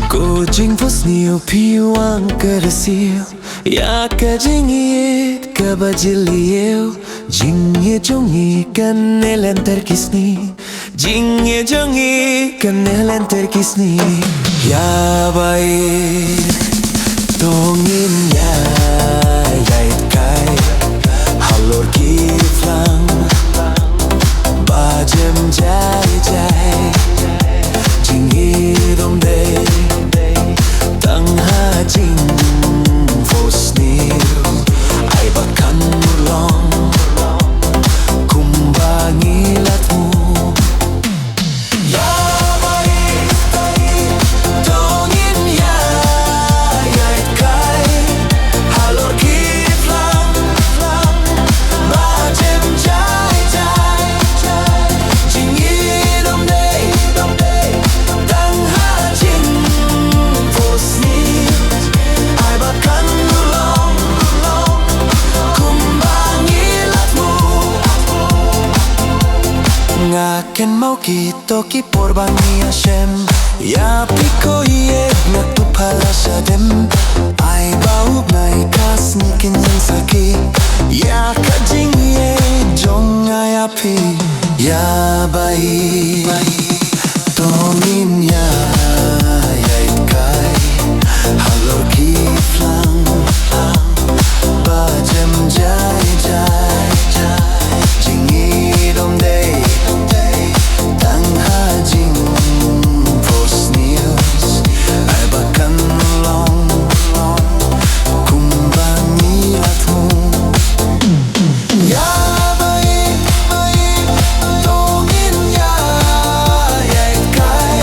Kucing fosnil piwang kerasil Ya ka jingit ka bajiliu Jinge jongi kanelan terkisni Jinge jongi kanelan terkisni Ya Baieid Ngin ya Iaid kai Halor kiflang Bajem jai jai Jinge dom day Tangha jing fosnil Ay bakan murlong Kumbangi latmu Ya Baieid Ngin ya Iaid kai Halor kiflang Bajem jai jai Jingi dom day Tangha jing fosnil Ay bakan murlong Kumbangi latmu Ngaken mau kito ki porbangi Hashem Ya piko Iaid ngatu pala shadem Ay bau nai kas nikin yang saki Ya kajing Iaid jong ay api Ya Baieid Ngin ya Iaid kai Halor kiflang Bajem jai jai Jingi dom day Tangha jing fosnil Ay bakan long Kumbangi latmu Ya Baieid Ngin ya Iaid kai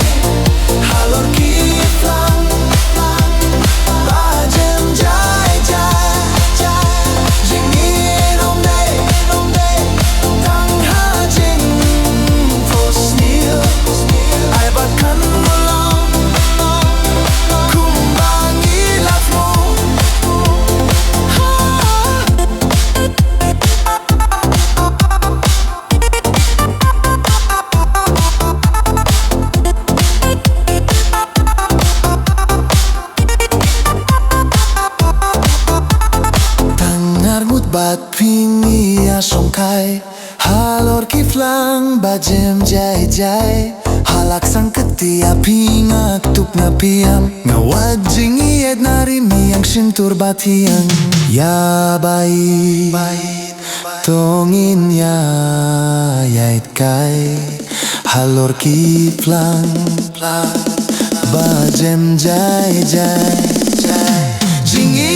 Halor kiflang Bajem jai jai Jingi dom day Tangha jing fosnil Ay bakan murlong Kumbangi latmu Tangar ngut bat pingi asong kai Halor kiflang bajem jai jai Halak sang ketia pingak tup na piam Ngawad jing Iaid narimi ang shintur batiang Ya Baieid Ngin ya Iaid kai Halor kiflang Bajem jai jai Jingi